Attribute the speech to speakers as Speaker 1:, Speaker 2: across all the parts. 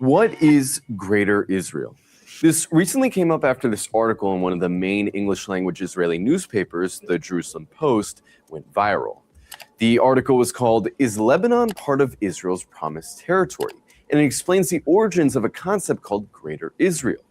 Speaker 1: What is Greater Israel? This recently came up after this article in one of the main English-language Israeli newspapers, the Jerusalem Post, went viral. The article was called, "Is Lebanon Part of Israel's Promised Territory?" And it explains the origins of a concept called Greater Israel.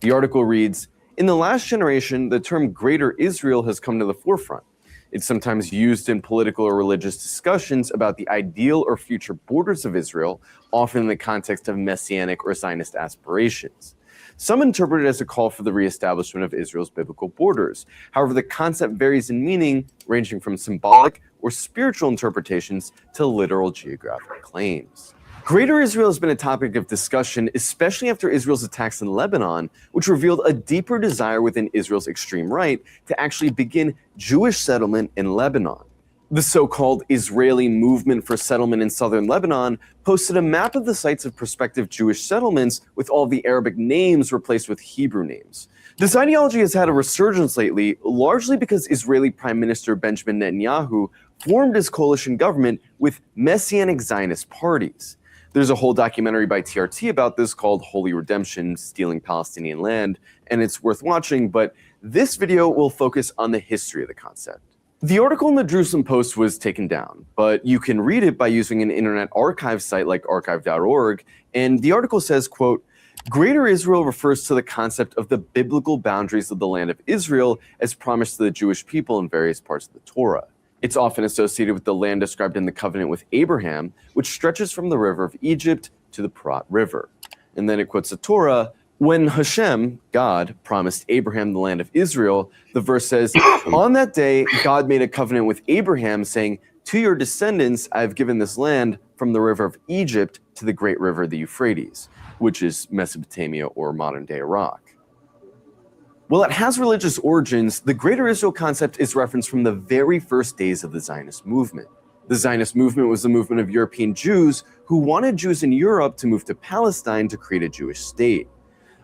Speaker 1: The article reads, "In the last generation, the term Greater Israel has come to the forefront. It's sometimes used in political or religious discussions about the ideal or future borders of Israel, often in the context of messianic or Zionist aspirations. Some interpret it as a call for the reestablishment of Israel's biblical borders. However, the concept varies in meaning, ranging from symbolic or spiritual interpretations to literal geographic claims." Greater Israel has been a topic of discussion, especially after Israel's attacks in Lebanon, which revealed a deeper desire within Israel's extreme right to actually begin Jewish settlement in Lebanon. The so-called Israeli Movement for Settlement in southern Lebanon posted a map of the sites of prospective Jewish settlements with all the Arabic names replaced with Hebrew names. This ideology has had a resurgence lately, largely because Israeli Prime Minister Benjamin Netanyahu formed his coalition government with Messianic Zionist parties. There's a whole documentary by TRT about this called Holy Redemption, Stealing Palestinian Land, and it's worth watching, but this video will focus on the history of the concept. The article in the Jerusalem Post was taken down, but you can read it by using an internet archive site like archive.org, and the article says, quote, "Greater Israel refers to the concept of the biblical boundaries of the land of Israel as promised to the Jewish people in various parts of the Torah. It's often associated with the land described in the covenant with Abraham, which stretches from the river of Egypt to the Prat River." And then it quotes the Torah, "When Hashem, God, promised Abraham the land of Israel," the verse says, "On that day, God made a covenant with Abraham, saying, 'To your descendants I have given this land from the river of Egypt to the great river, the Euphrates,'" which is Mesopotamia or modern-day Iraq. While it has religious origins, the Greater Israel concept is referenced from the very first days of the Zionist movement. The Zionist movement was the movement of European Jews who wanted Jews in Europe to move to Palestine to create a Jewish state.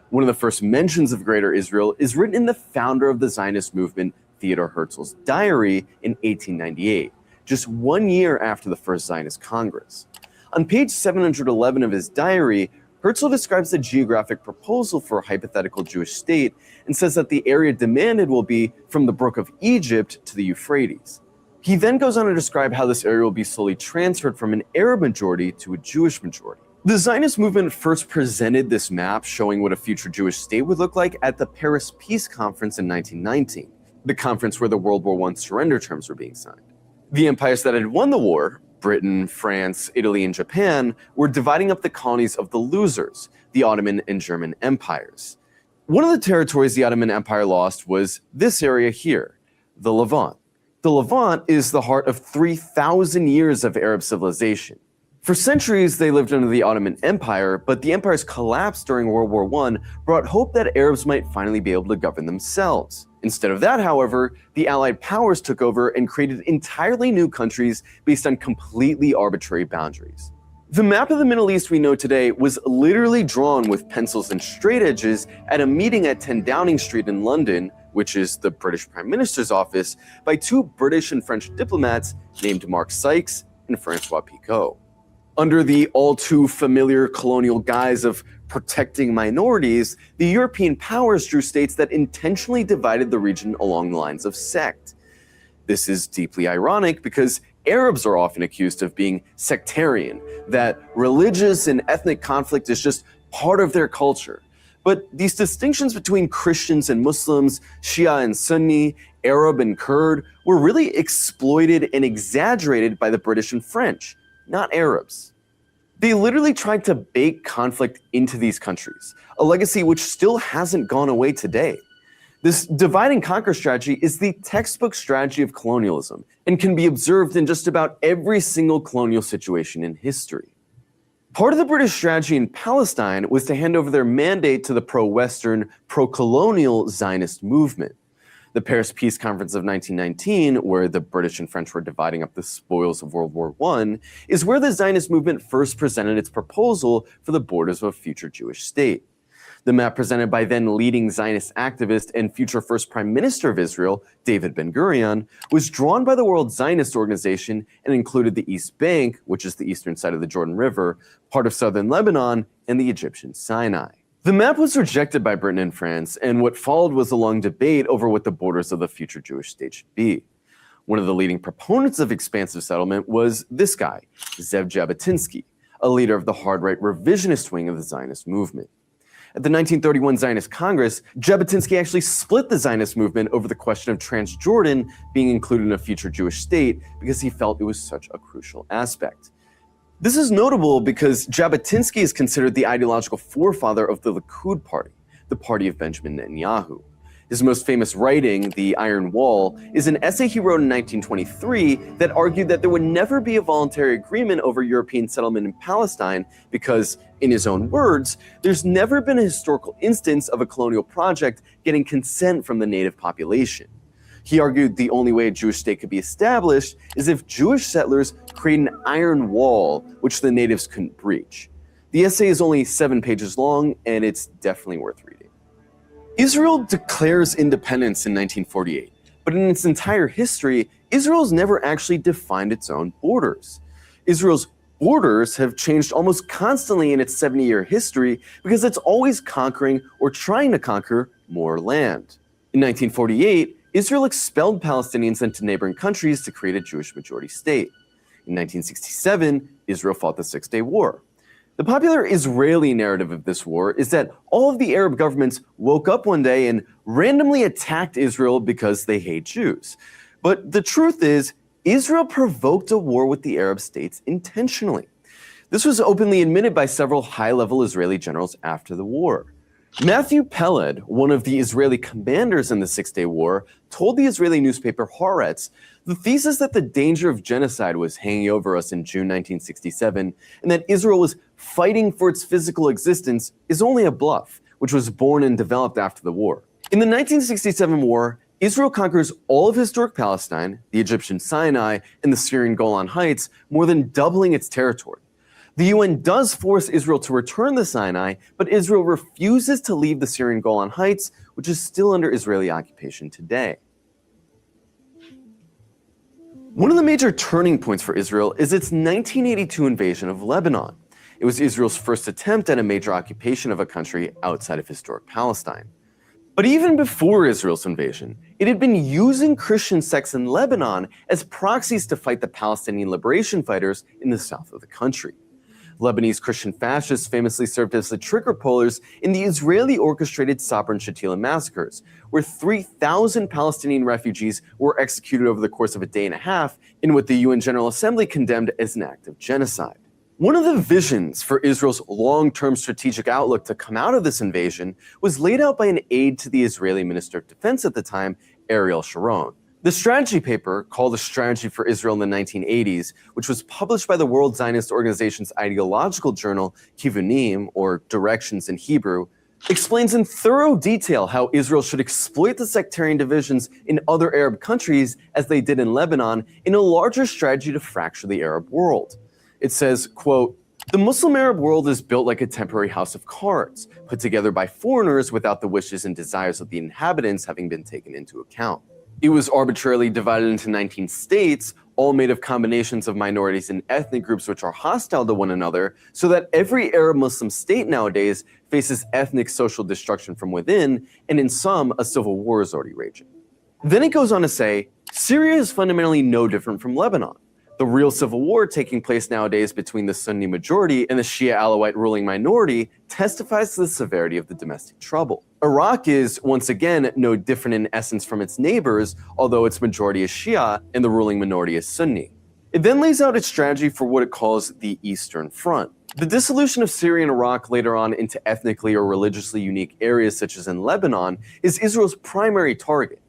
Speaker 1: One of the first mentions of Greater Israel is written in the founder of the Zionist movement, Theodor Herzl's diary in 1898, just 1 year after the first Zionist Congress. On page 711 of his diary, Herzl describes the geographic proposal for a hypothetical Jewish state and says that the area demanded will be from the Brook of Egypt to the Euphrates. He then goes on to describe how this area will be slowly transferred from an Arab majority to a Jewish majority. The Zionist movement first presented this map showing what a future Jewish state would look like at the Paris Peace Conference in 1919, the conference where the World War I surrender terms were being signed. The empires that had won the war, Britain, France, Italy, and Japan, were dividing up the colonies of the losers, the Ottoman and German empires. One of the territories the Ottoman Empire lost was this area here, the Levant. The Levant is the heart of 3,000 years of Arab civilization. For centuries, they lived under the Ottoman Empire, but the empire's collapse during World War I brought hope that Arabs might finally be able to govern themselves. Instead of that, however, the Allied powers took over and created entirely new countries based on completely arbitrary boundaries. The map of the Middle East we know today was literally drawn with pencils and straight edges at a meeting at 10 Downing Street in London, which is the British Prime Minister's office, by two British and French diplomats named Mark Sykes and Francois Picot. Under the all-too-familiar colonial guise of protecting minorities, the European powers drew states that intentionally divided the region along the lines of sect. This is deeply ironic because Arabs are often accused of being sectarian, that religious and ethnic conflict is just part of their culture. But these distinctions between Christians and Muslims, Shia and Sunni, Arab and Kurd, were really exploited and exaggerated by the British and French, not Arabs. They literally tried to bake conflict into these countries, a legacy which still hasn't gone away today. This divide and conquer strategy is the textbook strategy of colonialism and can be observed in just about every single colonial situation in history. Part of the British strategy in Palestine was to hand over their mandate to the pro-Western, pro-colonial Zionist movement. The Paris Peace Conference of 1919, where the British and French were dividing up the spoils of World War I, is where the Zionist movement first presented its proposal for the borders of a future Jewish state. The map presented by then leading Zionist activist and future first Prime Minister of Israel, David Ben-Gurion, was drawn by the World Zionist Organization and included the East Bank, which is the eastern side of the Jordan River, part of southern Lebanon, and the Egyptian Sinai. The map was rejected by Britain and France, and what followed was a long debate over what the borders of the future Jewish state should be. One of the leading proponents of expansive settlement was this guy, Zev Jabotinsky, a leader of the hard-right revisionist wing of the Zionist movement. At the 1931 Zionist Congress, Jabotinsky actually split the Zionist movement over the question of Transjordan being included in a future Jewish state because he felt it was such a crucial aspect. This is notable because Jabotinsky is considered the ideological forefather of the Likud party, the party of Benjamin Netanyahu. His most famous writing, The Iron Wall, is an essay he wrote in 1923 that argued that there would never be a voluntary agreement over European settlement in Palestine because, in his own words, there's never been a historical instance of a colonial project getting consent from the native population. He argued the only way a Jewish state could be established is if Jewish settlers create an iron wall which the natives couldn't breach. The essay is only 7 pages long, and it's definitely worth reading. Israel declares independence in 1948, but in its entire history, Israel's never actually defined its own borders. Israel's borders have changed almost constantly in its 70-year history because it's always conquering or trying to conquer more land. In 1948, Israel expelled Palestinians into neighboring countries to create a Jewish majority state. In 1967, Israel fought the Six-Day War. The popular Israeli narrative of this war is that all of the Arab governments woke up one day and randomly attacked Israel because they hate Jews. But the truth is, Israel provoked a war with the Arab states intentionally. This was openly admitted by several high-level Israeli generals after the war. Matthew Peled, one of the Israeli commanders in the Six-Day War, told the Israeli newspaper Haaretz the thesis that the danger of genocide was hanging over us in June 1967 and that Israel was fighting for its physical existence is only a bluff, which was born and developed after the war. In the 1967 war, Israel conquers all of historic Palestine, the Egyptian Sinai, and the Syrian Golan Heights, more than doubling its territory. The UN does force Israel to return the Sinai, but Israel refuses to leave the Syrian Golan Heights, which is still under Israeli occupation today. One of the major turning points for Israel is its 1982 invasion of Lebanon. It was Israel's first attempt at a major occupation of a country outside of historic Palestine. But even before Israel's invasion, it had been using Christian sects in Lebanon as proxies to fight the Palestinian liberation fighters in the south of the country. Lebanese Christian fascists famously served as the trigger pullers in the Israeli-orchestrated Sabra and Shatila massacres, where 3,000 Palestinian refugees were executed over the course of a day and a half in what the UN General Assembly condemned as an act of genocide. One of the visions for Israel's long-term strategic outlook to come out of this invasion was laid out by an aide to the Israeli Minister of Defense at the time, Ariel Sharon. The strategy paper, called A Strategy for Israel in the 1980s, which was published by the World Zionist Organization's ideological journal, Kivunim, or Directions in Hebrew, explains in thorough detail how Israel should exploit the sectarian divisions in other Arab countries, as they did in Lebanon, in a larger strategy to fracture the Arab world. It says, quote, "The Muslim Arab world is built like a temporary house of cards, put together by foreigners without the wishes and desires of the inhabitants having been taken into account. It was arbitrarily divided into 19 states, all made of combinations of minorities and ethnic groups which are hostile to one another, so that every Arab Muslim state nowadays faces ethnic social destruction from within, and in some, a civil war is already raging." Then it goes on to say, Syria is fundamentally no different from Lebanon. The real civil war taking place nowadays between the Sunni majority and the Shia Alawite ruling minority testifies to the severity of the domestic trouble. Iraq is, once again, no different in essence from its neighbors, although its majority is Shia and the ruling minority is Sunni. It then lays out its strategy for what it calls the Eastern Front. The dissolution of Syria and Iraq later on into ethnically or religiously unique areas such as in Lebanon is Israel's primary target.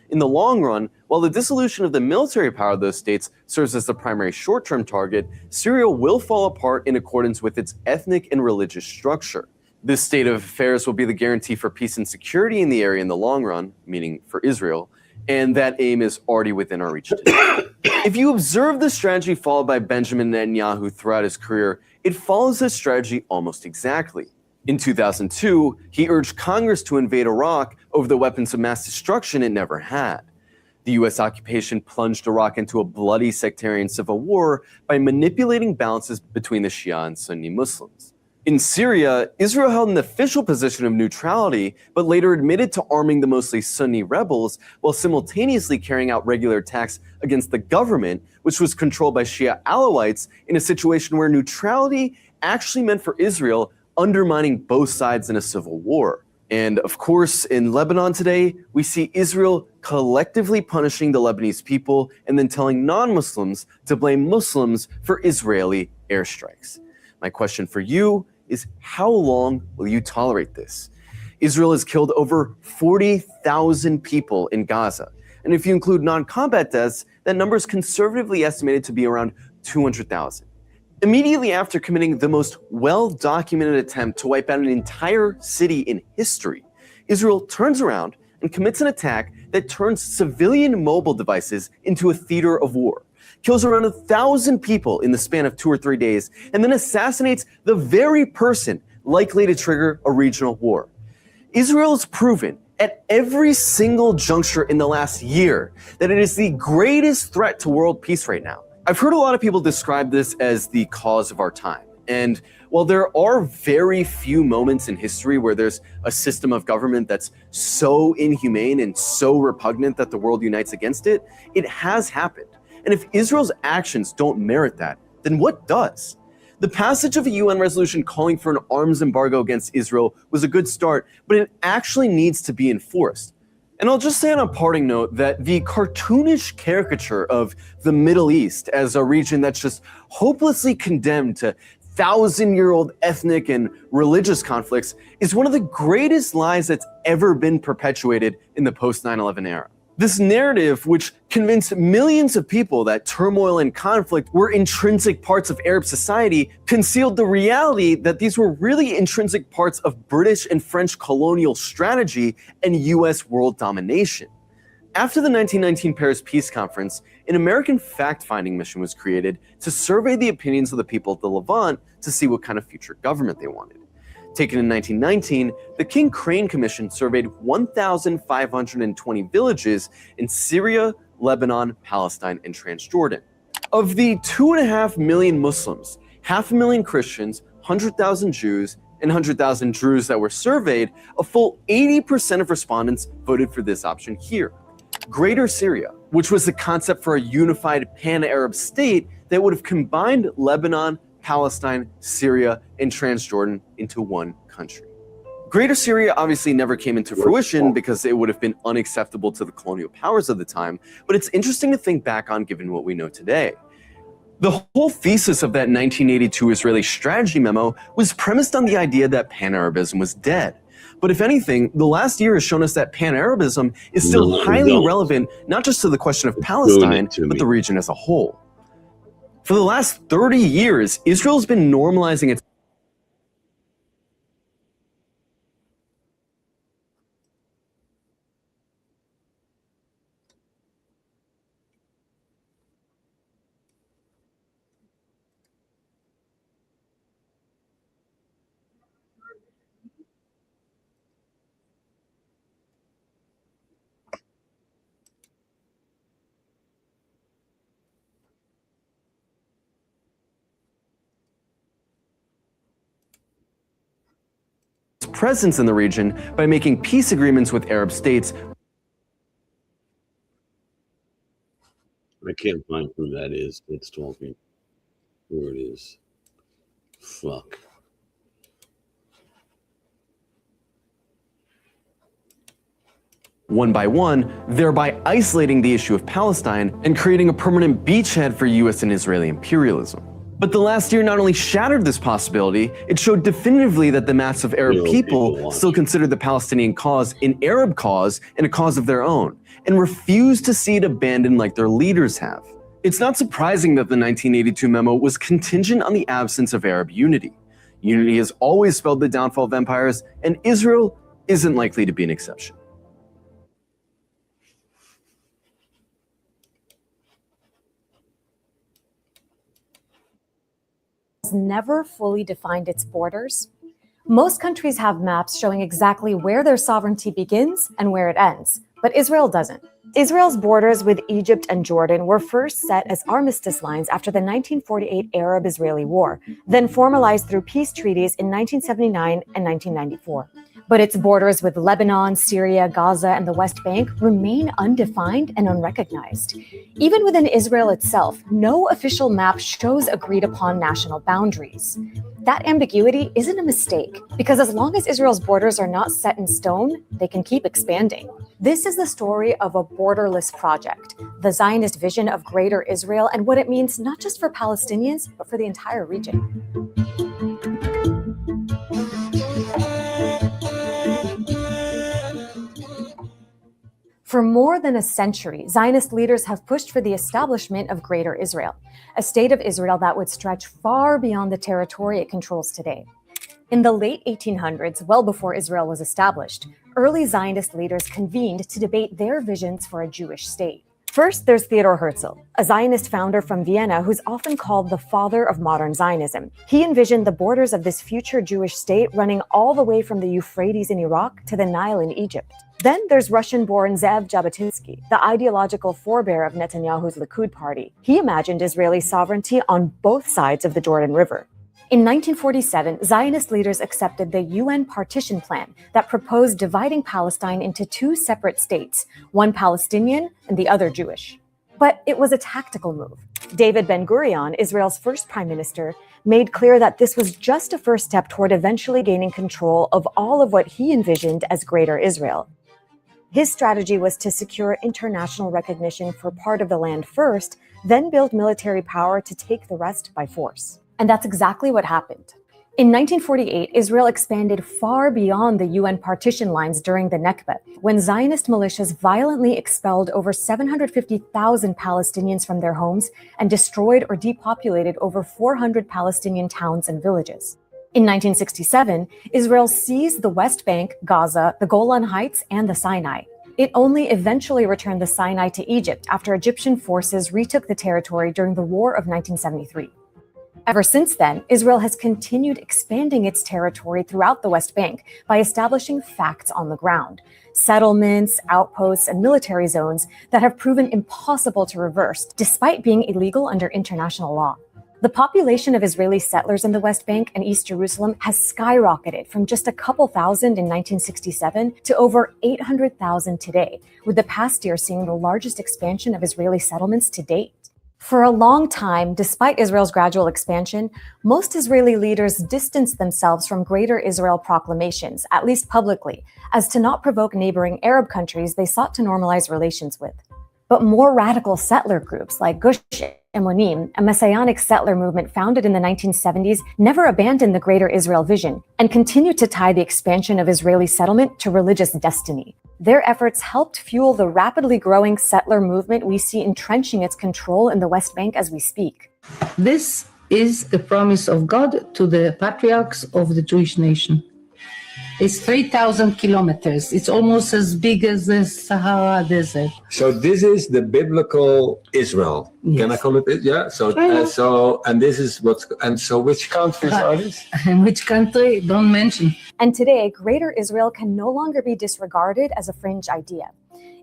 Speaker 1: In the long run, while the dissolution of the military power of those states serves as the primary short-term target, Syria will fall apart in accordance with its ethnic and religious structure. This state of affairs will be the guarantee for peace and security in the area in the long run, meaning for Israel, and that aim is already within our reach today. If you observe the strategy followed by Benjamin Netanyahu throughout his career, it follows this strategy almost exactly. In 2002, he urged Congress to invade Iraq over the weapons of mass destruction it never had. The US occupation plunged Iraq into a bloody sectarian civil war by manipulating balances between the Shia and Sunni Muslims. In Syria, Israel held an official position of neutrality, but later admitted to arming the mostly Sunni rebels while simultaneously carrying out regular attacks against the government, which was controlled by Shia Alawites, in a situation where neutrality actually meant for Israel undermining both sides in a civil war. And of course, in Lebanon today, we see Israel collectively punishing the Lebanese people and then telling non-Muslims to blame Muslims for Israeli airstrikes. My question for you is, how long will you tolerate this? Israel has killed over 40,000 people in Gaza. And if you include non-combat deaths, that number is conservatively estimated to be around 200,000. Immediately after committing the most well-documented attempt to wipe out an entire city in history, Israel turns around and commits an attack that turns civilian mobile devices into a theater of war, kills around 1,000 people in the span of 2 or 3 days, and then assassinates the very person likely to trigger a regional war. Israel has proven at every single juncture in the last year that it is the greatest threat to world peace right now. I've heard a lot of people describe this as the cause of our time. And while there are very few moments in history where there's a system of government that's so inhumane and so repugnant that the world unites against it, it has happened. And if Israel's actions don't merit that, then what does? The passage of a UN resolution calling for an arms embargo against Israel was a good start, but it actually needs to be enforced. And I'll just say on a parting note that the cartoonish caricature of the Middle East as a region that's just hopelessly condemned to 1,000-year-old ethnic and religious conflicts is one of the greatest lies that's ever been perpetuated in the post-9/11 era. This narrative, which convinced millions of people that turmoil and conflict were intrinsic parts of Arab society, concealed the reality that these were really intrinsic parts of British and French colonial strategy and US world domination. After the 1919 Paris Peace Conference, an American fact-finding mission was created to survey the opinions of the people of the Levant to see what kind of future government they wanted. Taken in 1919, the King Crane Commission surveyed 1,520 villages in Syria, Lebanon, Palestine, and Transjordan. Of the 2.5 million Muslims, 500,000 Christians, 100,000 Jews, and 100,000 Druze that were surveyed, a full 80% of respondents voted for this option here. Greater Syria, which was the concept for a unified pan-Arab state that would have combined Lebanon, Palestine, Syria, and Transjordan into one country. Greater Syria obviously never came into fruition because it would have been unacceptable to the colonial powers of the time, but it's interesting to think back on given what we know today. The whole thesis of that 1982 Israeli strategy memo was premised on the idea that Pan-Arabism was dead. But if anything, the last year has shown us that Pan-Arabism is still highly relevant, not just to the question of Palestine, but the region as a whole. For the last 30 years, Israel's been normalizing its presence in the region by making peace agreements with Arab states.
Speaker 2: I can't find who that is that's talking. Where it is. Fuck.
Speaker 1: One by one, thereby isolating the issue of Palestine and creating a permanent beachhead for US and Israeli imperialism. But the last year not only shattered this possibility, it showed definitively that the mass of Arab people still considered the Palestinian cause an Arab cause and a cause of their own, and refused to see it abandoned like their leaders have. It's not surprising that the 1982 memo was contingent on the absence of Arab unity. Unity has always spelled the downfall of empires, and Israel isn't likely to be an exception.
Speaker 3: Never fully defined its borders. Most countries have maps showing exactly where their sovereignty begins and where it ends, but Israel doesn't. Israel's borders with Egypt and Jordan were first set as armistice lines after the 1948 Arab-Israeli War, then formalized through peace treaties in 1979 and 1994. But its borders with Lebanon, Syria, Gaza, and the West Bank remain undefined and unrecognized. Even within Israel itself, no official map shows agreed-upon national boundaries. That ambiguity isn't a mistake, because as long as Israel's borders are not set in stone, they can keep expanding. This is the story of a borderless project, the Zionist vision of Greater Israel and what it means not just for Palestinians, but for the entire region. For more than a century, Zionist leaders have pushed for the establishment of Greater Israel, a state of Israel that would stretch far beyond the territory it controls today. In the late 1800s, well before Israel was established, early Zionist leaders convened to debate their visions for a Jewish state. First, there's Theodor Herzl, a Zionist founder from Vienna who's often called the father of modern Zionism. He envisioned the borders of this future Jewish state running all the way from the Euphrates in Iraq to the Nile in Egypt. Then there's Russian-born Zev Jabotinsky, the ideological forebear of Netanyahu's Likud party. He imagined Israeli sovereignty on both sides of the Jordan River. In 1947, Zionist leaders accepted the UN partition plan that proposed dividing Palestine into two separate states, one Palestinian and the other Jewish. But it was a tactical move. David Ben-Gurion, Israel's first prime minister, made clear that this was just a first step toward eventually gaining control of all of what he envisioned as Greater Israel. His strategy was to secure international recognition for part of the land first, then build military power to take the rest by force. And that's exactly what happened. In 1948, Israel expanded far beyond the UN partition lines during the Nakba, when Zionist militias violently expelled over 750,000 Palestinians from their homes and destroyed or depopulated over 400 Palestinian towns and villages. In 1967, Israel seized the West Bank, Gaza, the Golan Heights, and the Sinai. It only eventually returned the Sinai to Egypt after Egyptian forces retook the territory during the War of 1973. Ever since then, Israel has continued expanding its territory throughout the West Bank by establishing facts on the ground, settlements, outposts, and military zones that have proven impossible to reverse despite being illegal under international law. The population of Israeli settlers in the West Bank and East Jerusalem has skyrocketed from just a couple thousand in 1967 to over 800,000 today, with the past year seeing the largest expansion of Israeli settlements to date. For a long time, despite Israel's gradual expansion, most Israeli leaders distanced themselves from Greater Israel proclamations, at least publicly, as to not provoke neighboring Arab countries they sought to normalize relations with. But more radical settler groups like Gush Emonim, a messianic settler movement founded in the 1970s, never abandoned the Greater Israel vision and continued to tie the expansion of Israeli settlement to religious destiny. Their efforts helped fuel the rapidly growing settler movement we see entrenching its control in the West Bank as we speak.
Speaker 4: This is the promise of God to the patriarchs of the Jewish nation. It's 3,000 kilometers. It's almost as big as the Sahara Desert.
Speaker 5: So this is the biblical Israel.
Speaker 4: Yes.
Speaker 5: Can I call it? Yeah. And this is which countries are these?
Speaker 4: And which country? Don't mention.
Speaker 3: And today, Greater Israel can no longer be disregarded as a fringe idea.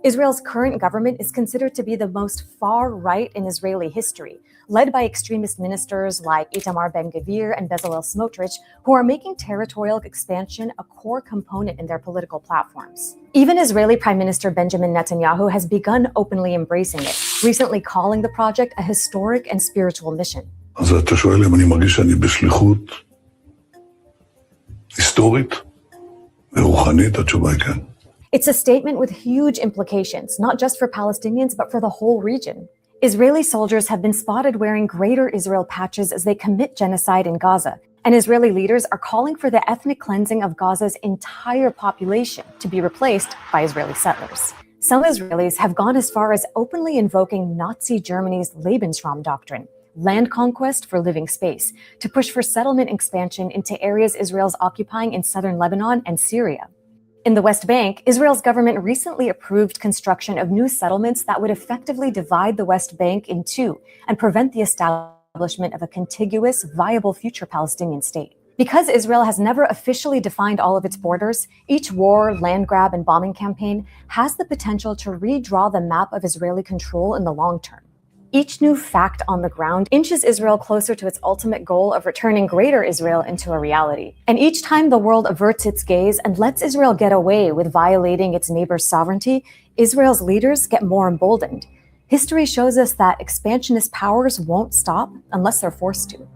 Speaker 3: Israel's current government is considered to be the most far-right in Israeli history, led by extremist ministers like Itamar Ben-Gvir and Bezalel Smotrich, who are making territorial expansion a core component in their political platforms. Even Israeli Prime Minister Benjamin Netanyahu has begun openly embracing it, recently calling the project a historic and spiritual mission.
Speaker 6: אז אתה שואל אם אני מרגיש שאני בשליחות היסטורית ורוחנית, התשובה היא כן.
Speaker 3: It's a statement with huge implications, not just for Palestinians, but for the whole region. Israeli soldiers have been spotted wearing Greater Israel patches as they commit genocide in Gaza, and Israeli leaders are calling for the ethnic cleansing of Gaza's entire population to be replaced by Israeli settlers. Some Israelis have gone as far as openly invoking Nazi Germany's Lebensraum doctrine, land conquest for living space, to push for settlement expansion into areas Israel's occupying in southern Lebanon and Syria. In the West Bank, Israel's government recently approved construction of new settlements that would effectively divide the West Bank in two and prevent the establishment of a contiguous, viable future Palestinian state. Because Israel has never officially defined all of its borders, each war, land grab, and bombing campaign has the potential to redraw the map of Israeli control in the long term. Each new fact on the ground inches Israel closer to its ultimate goal of returning Greater Israel into a reality. And each time the world averts its gaze and lets Israel get away with violating its neighbor's sovereignty, Israel's leaders get more emboldened. History shows us that expansionist powers won't stop unless they're forced to.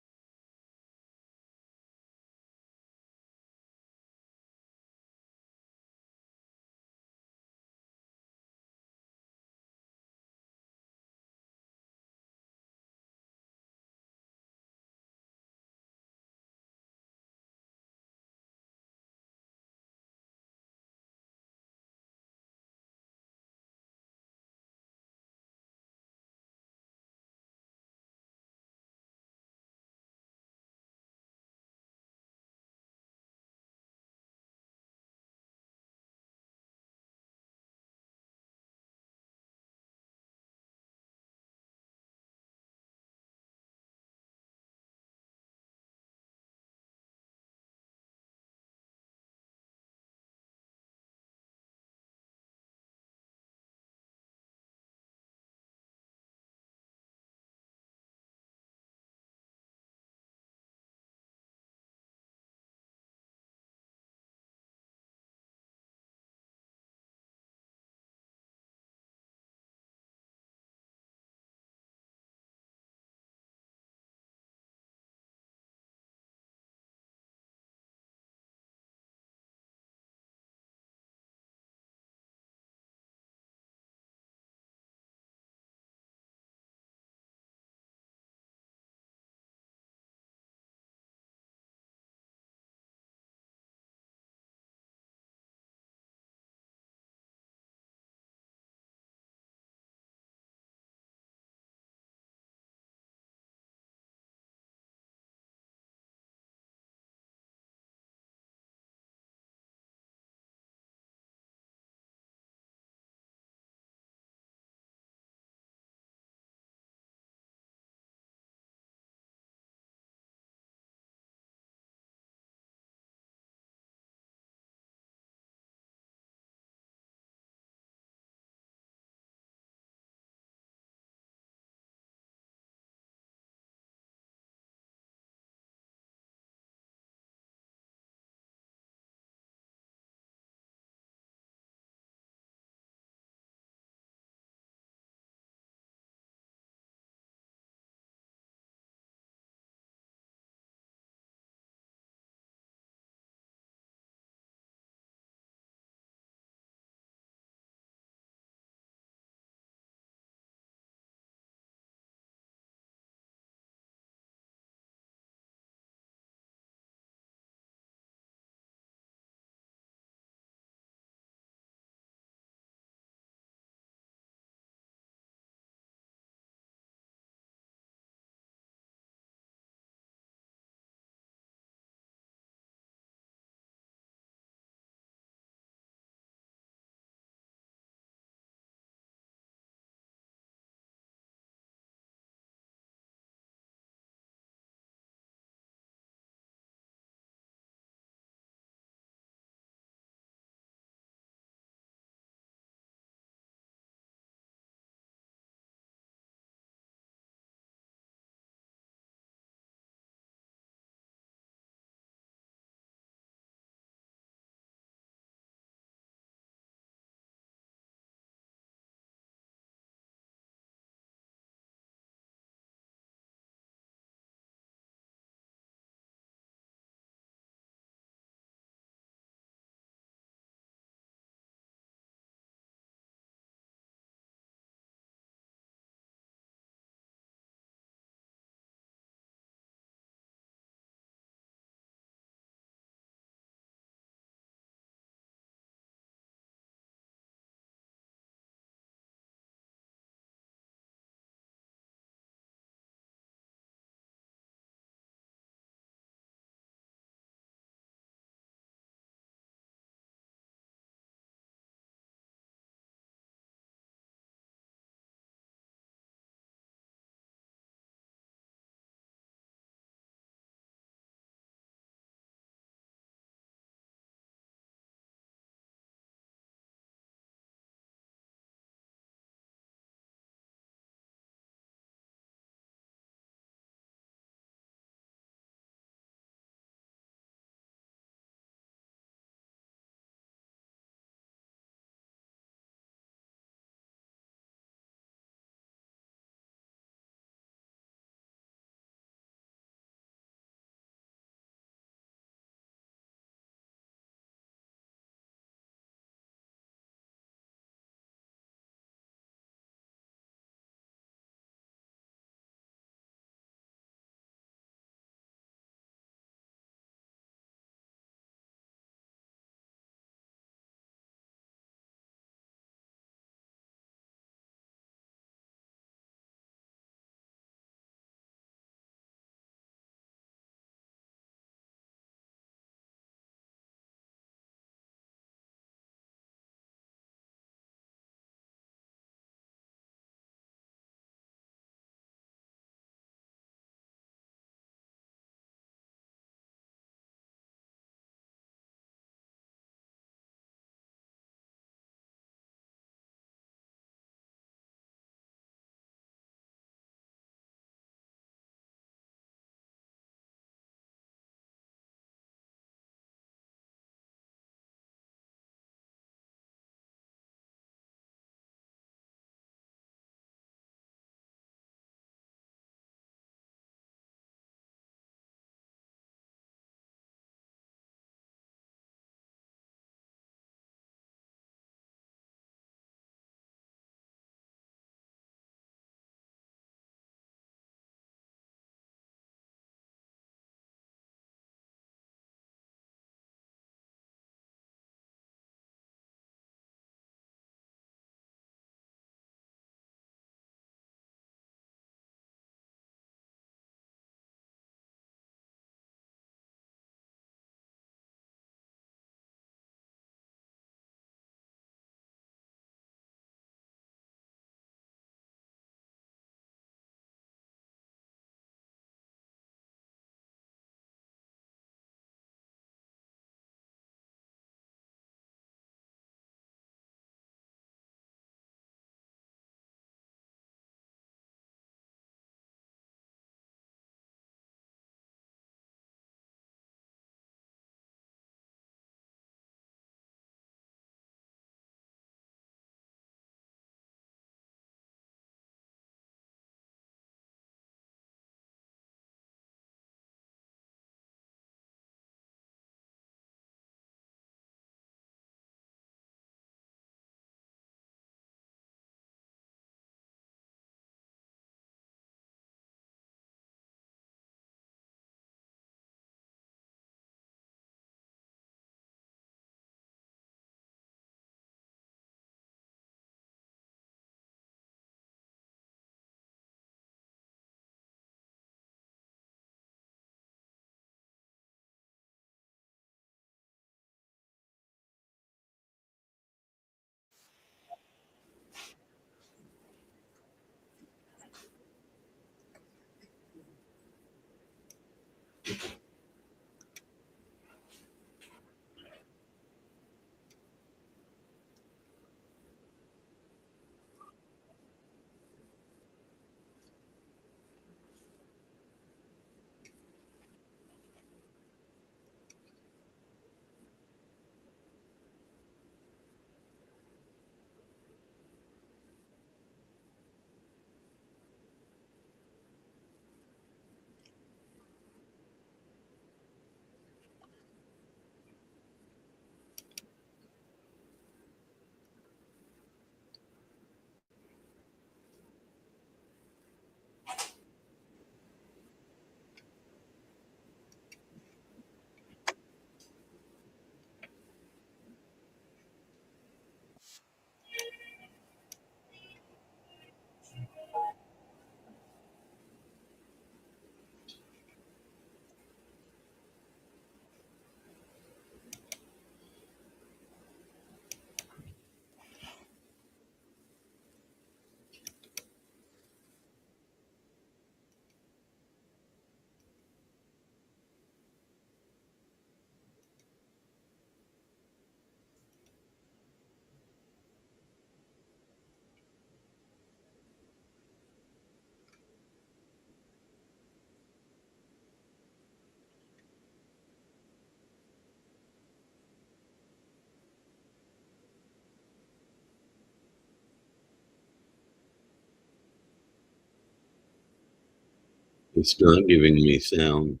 Speaker 2: It's not giving me sound.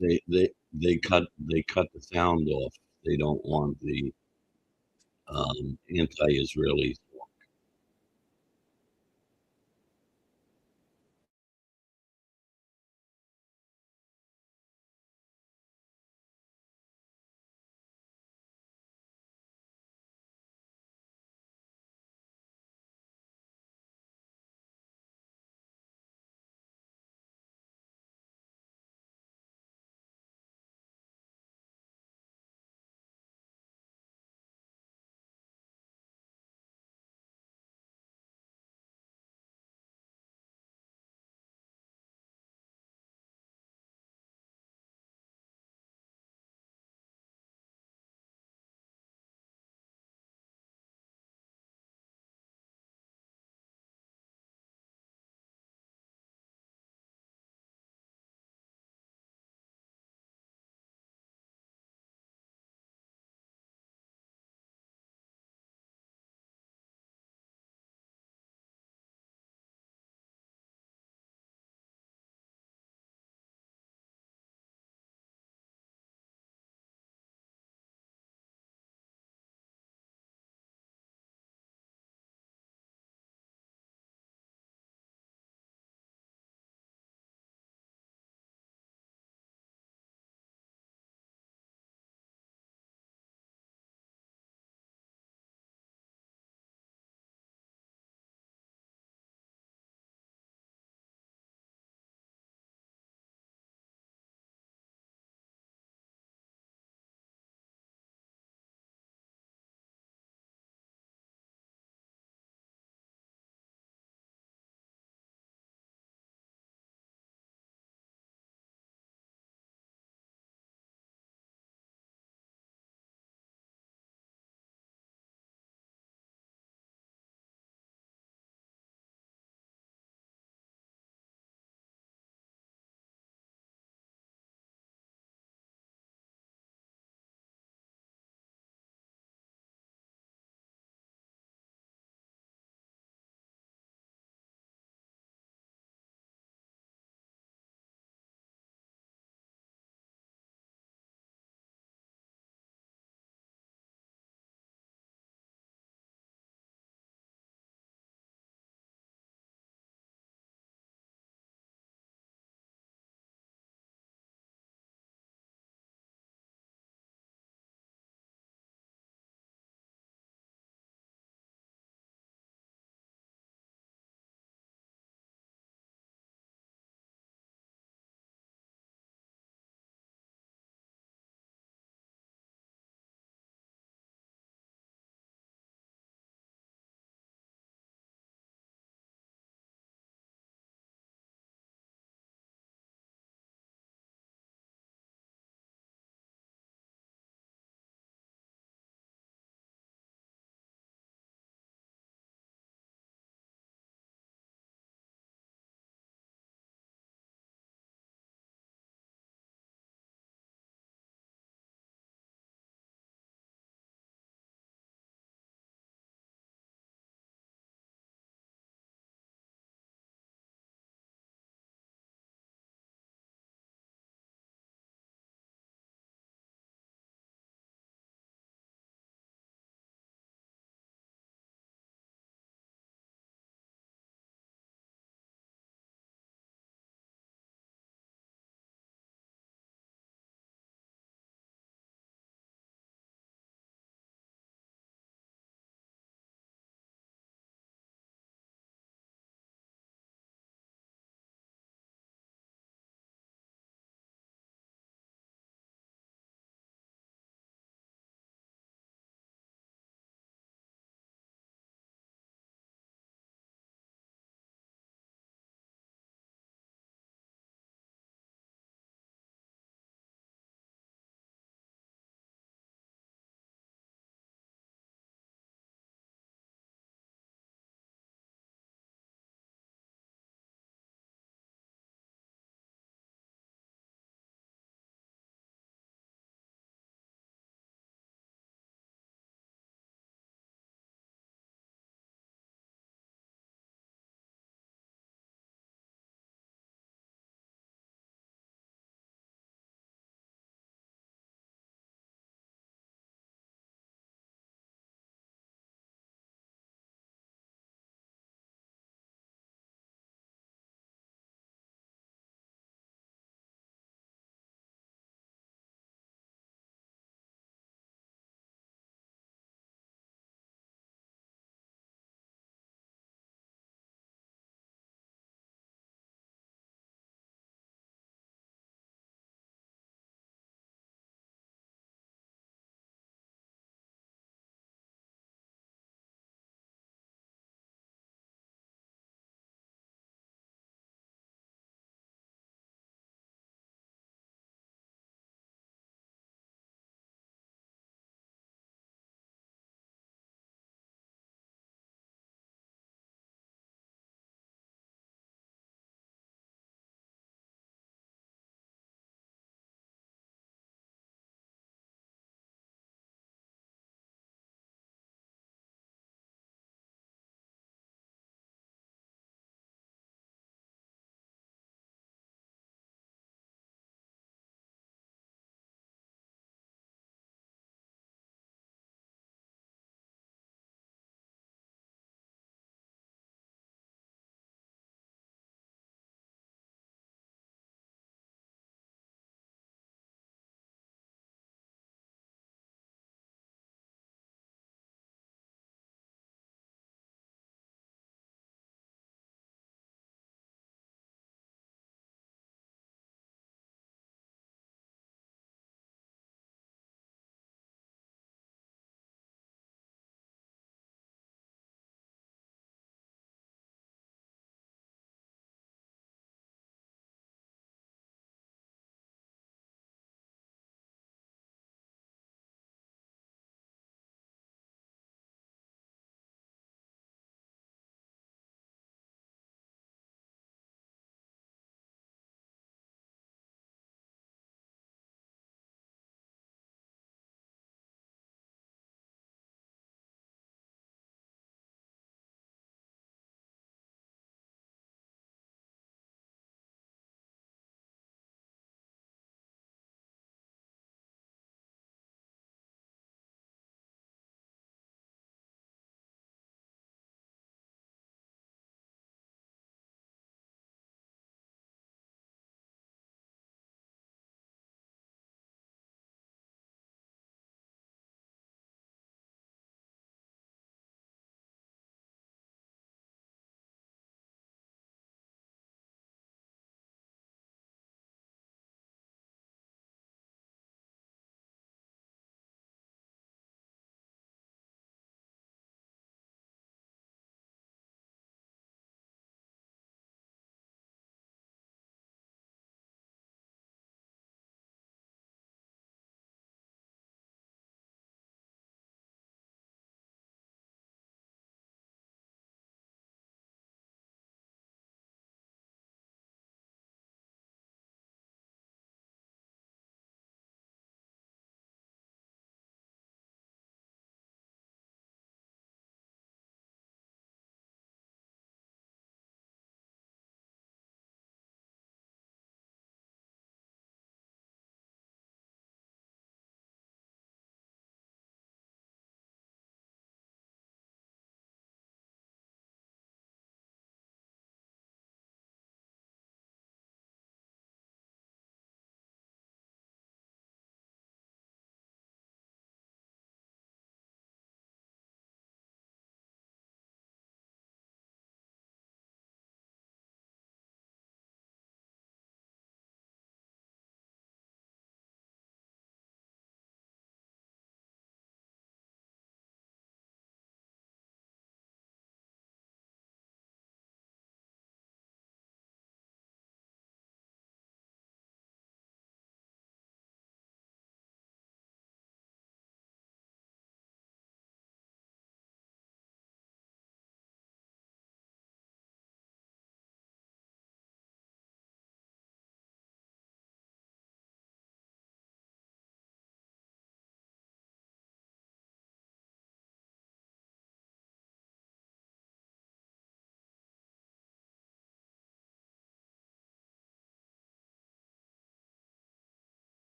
Speaker 2: They cut the sound off. They don't want the anti-Israeli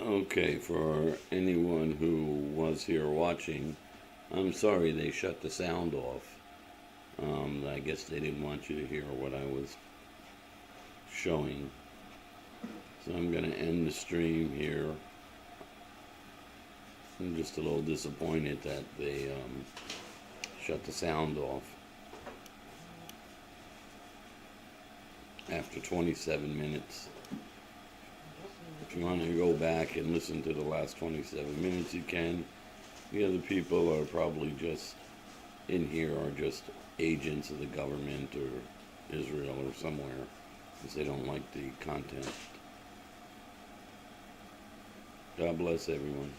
Speaker 2: Okay, for anyone who was here watching, I'm sorry they shut the sound off. I guess they didn't want you to hear what I was showing. So I'm going to end the stream here. I'm just a little disappointed that they shut the sound off after 27 minutes. If you want to go back and listen to the last 27 minutes, you can. The other people are probably just in here are just agents of the government or Israel or somewhere because they don't like the content. God bless everyone.